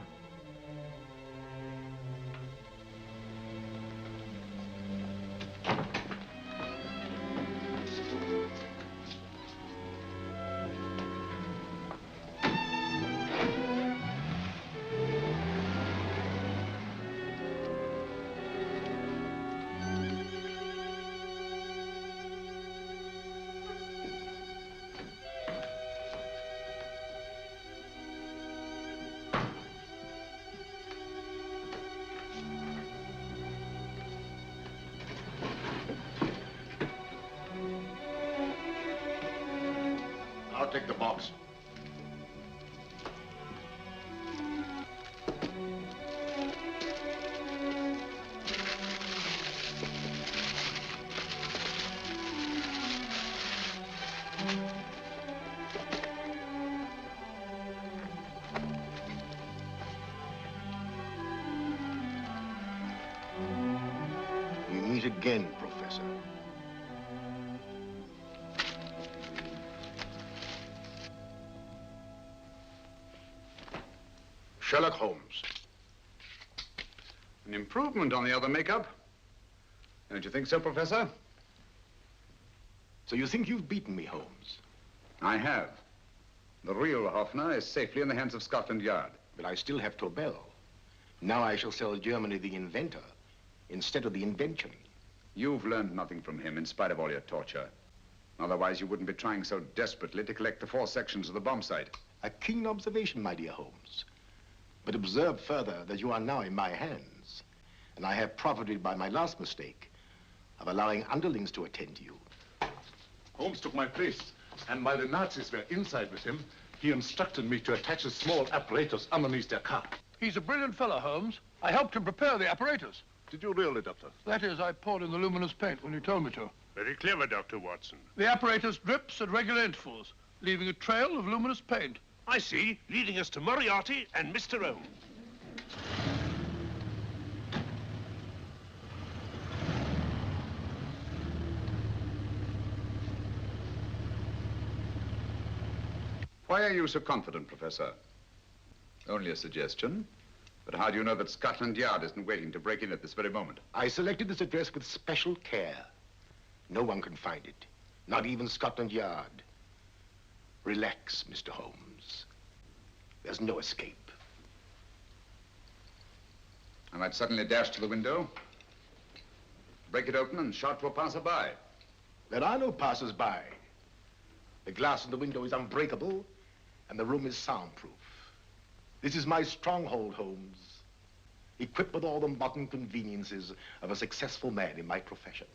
I'll take the box. We meet again, Professor. Sherlock Holmes. An improvement on the other makeup. Don't you think so, Professor? So you think you've beaten me, Holmes? I have. The real Hoffner is safely in the hands of Scotland Yard. But I still have Tobel. Now I shall sell Germany the inventor instead of the invention. You've learned nothing from him in spite of all your torture. Otherwise, you wouldn't be trying so desperately to collect the 4 sections of the bomb site. A keen observation, my dear Holmes. But observe further that you are now in my hands, and I have profited by my last mistake of allowing underlings to attend to you. Holmes took my place, and while the Nazis were inside with him, he instructed me to attach a small apparatus underneath their car. He's a brilliant fellow, Holmes. I helped him prepare the apparatus. Did you really, Doctor? That is, I poured in the luminous paint when you told me to. Very clever, Dr. Watson. The apparatus drips at regular intervals. leaving a trail of luminous paint. I see, leading us to Moriarty and Mr. Holmes. Why are you so confident, Professor? Only a suggestion. But how do you know that Scotland Yard isn't waiting to break in at this very moment? I selected this address with special care. No one can find it, not even Scotland Yard. Relax, Mr. Holmes. There's no escape. I might suddenly dash to the window, break it open, and shout to a passerby. There are no passers-by. The glass in the window is unbreakable, and the room is soundproof. This is my stronghold, Holmes, equipped with all the modern conveniences of a successful man in my profession.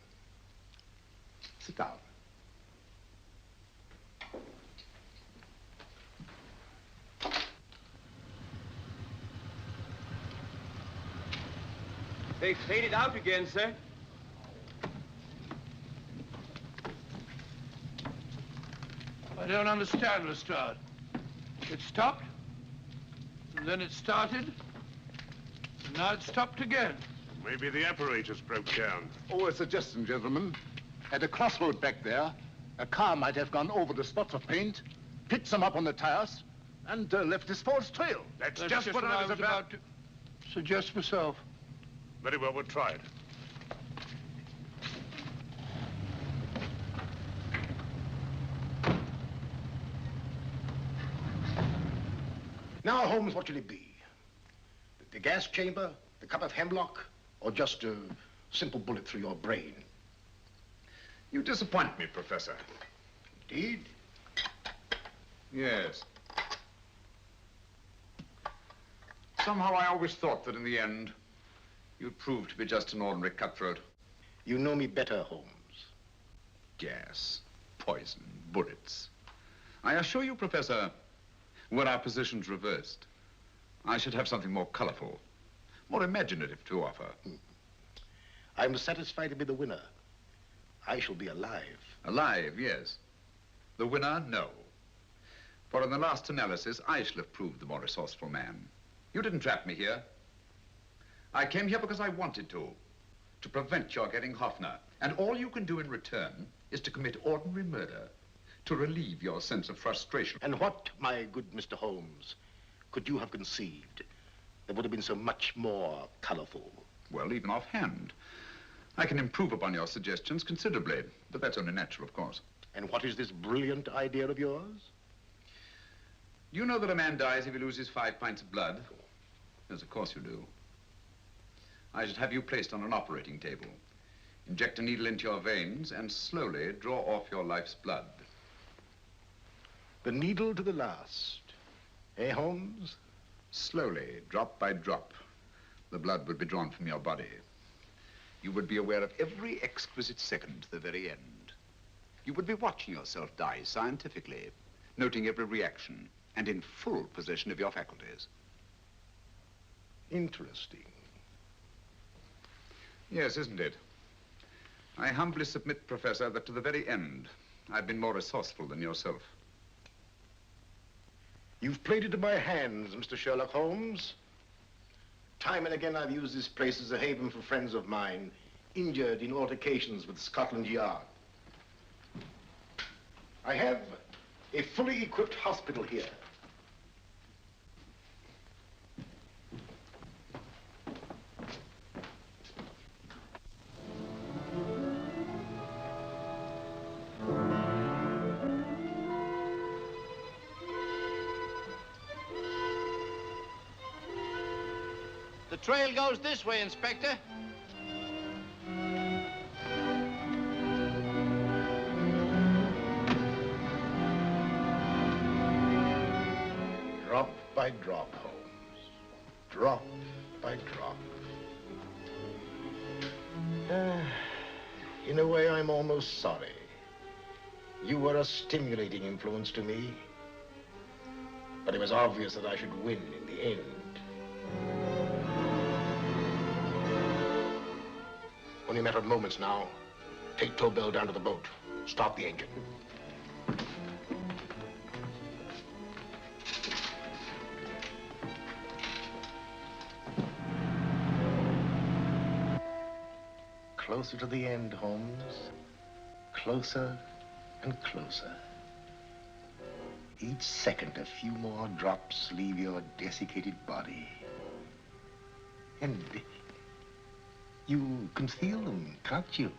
Sit down. They faded out again, sir. I don't understand, Lestrade. It stopped, and then it started, and now it stopped again. Maybe the apparatus broke down. Oh, a suggestion, gentlemen. At a crossroad back there, a car might have gone over the spots of paint, picked them up on the tires, and left this false trail. That's just what I was about to suggest myself. Very well, we'll try it. Now, Holmes, what should it be? The gas chamber, the cup of hemlock, or just a simple bullet through your brain? You disappoint me, Professor. Indeed? Yes. Somehow I always thought that in the end, you'd prove to be just an ordinary cutthroat. You know me better, Holmes. Gas, poison, bullets. I assure you, Professor, were our positions reversed, I should have something more colorful, more imaginative to offer. I'm satisfied to be the winner. I shall be alive. Alive, yes. The winner, no. For in the last analysis, I shall have proved the more resourceful man. You didn't trap me here. I came here because I wanted to prevent your getting Hoffner. And all you can do in return is to commit ordinary murder to relieve your sense of frustration. And what, my good Mr. Holmes, could you have conceived that would have been so much more colorful? Well, even offhand, I can improve upon your suggestions considerably, but that's only natural, of course. And what is this brilliant idea of yours? You know that a man dies if he loses 5 pints of blood? Yes, of course you do. I should have you placed on an operating table, inject a needle into your veins, and slowly draw off your life's blood. The needle to the last. Eh, Holmes? Slowly, drop by drop, the blood would be drawn from your body. You would be aware of every exquisite second to the very end. You would be watching yourself die scientifically, noting every reaction, and in full possession of your faculties. Interesting. Yes, isn't it? I humbly submit, Professor, that to the very end, I've been more resourceful than yourself. You've played it in my hands, Mr. Sherlock Holmes. Time and again, I've used this place as a haven for friends of mine, injured in altercations with Scotland Yard. I have a fully equipped hospital here. The trail goes this way, Inspector. Drop by drop, Holmes. Drop by drop. In a way, I'm almost sorry. You were a stimulating influence to me. But it was obvious that I should win in the end. Only a matter of moments now. Take Tobel down to the boat. Start the engine. closer to the end, Holmes. Closer and closer. Each second, a few more drops leave your desiccated body. And you can feel them, can't you?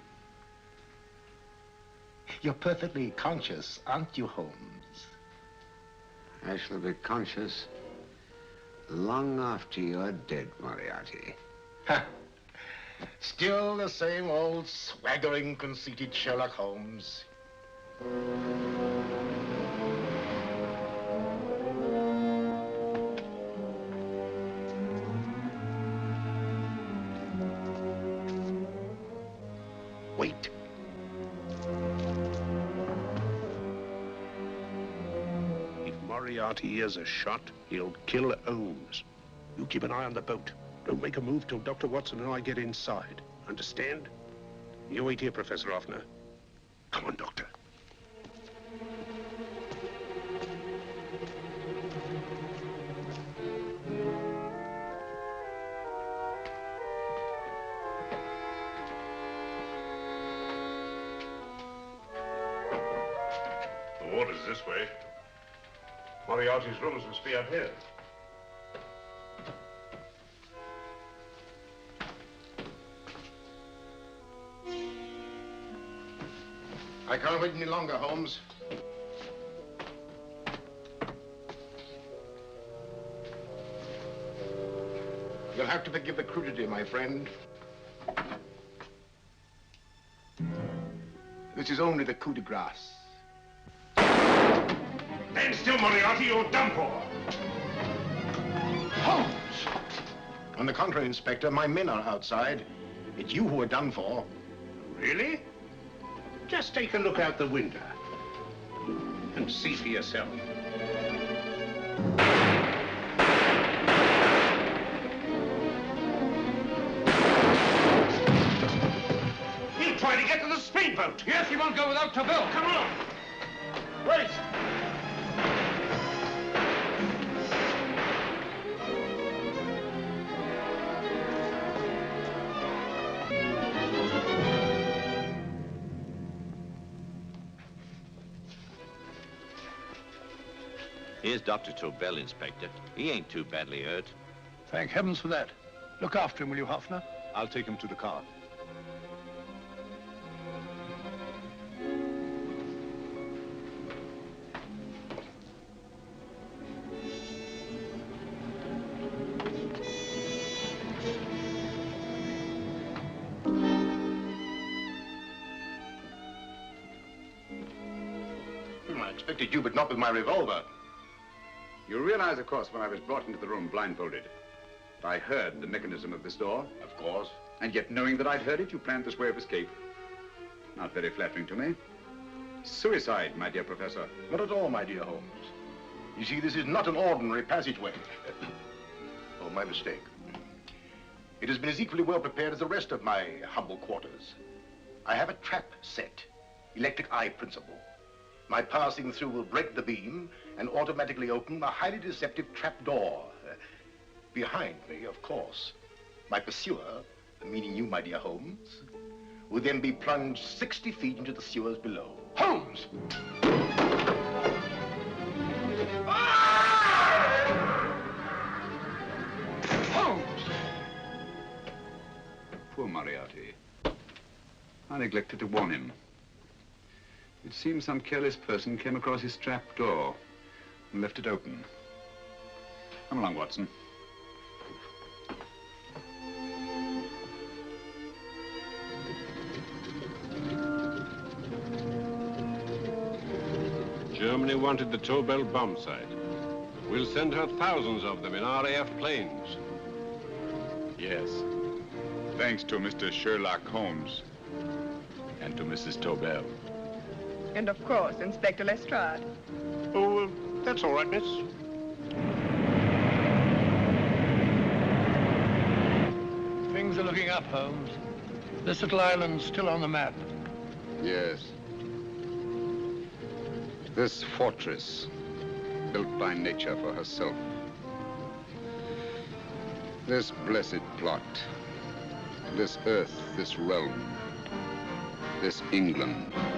You're perfectly conscious, aren't you, Holmes? I shall be conscious long after you're dead, Moriarty. Ha! Still the same old swaggering, conceited Sherlock Holmes. Wait. If Moriarty hears a shot, he'll kill Holmes. You keep an eye on the boat. Don't make a move till Dr. Watson and I get inside. Understand? You wait here, Professor Offner. Come on, Doctor. The water's this way. Moriarty's rooms must be up here. I can't wait any longer, Holmes. You'll have to forgive the crudity, my friend. This is only the coup de grace. Stand still, Moriarty, you're done for. Holmes! On the contrary, Inspector, my men are outside. It's you who are done for. Really? Just take a look out the window and see for yourself. He'll try to get to the speedboat. Yes, he won't go without Tobel. Come on. Wait! Here's Dr. Tobel, Inspector. He ain't too badly hurt. Thank heavens for that. Look after him, will you, Hoffner? I'll take him to the car. I expected you, but not with my revolver. You realize, of course, when I was brought into the room blindfolded, that I heard the mechanism of this door? Of course. And yet, knowing that I'd heard it, you planned this way of escape. Not very flattering to me. Suicide, my dear Professor. Not at all, my dear Holmes. You see, this is not an ordinary passageway. Oh, my mistake. It has been as equally well prepared as the rest of my humble quarters. I have a trap set, electric eye principle. My passing through will break the beam and automatically open a highly deceptive trap door. Behind me, of course, my pursuer, meaning you, my dear Holmes, will then be plunged 60 feet into the sewers below. Holmes! Holmes! Poor Moriarty. I neglected to warn him. It seems some careless person came across his trap door and left it open. Come along, Watson. Germany wanted the Tobel bomb site. We'll send her thousands of them in RAF planes. Yes. Thanks to Mr. Sherlock Holmes and to Mrs. Tobel. And of course, Inspector Lestrade. Oh, that's all right, miss. Things are looking up, Holmes. This little island's still on the map. Yes. This fortress, built by nature for herself. This blessed plot, this earth, this realm, this England.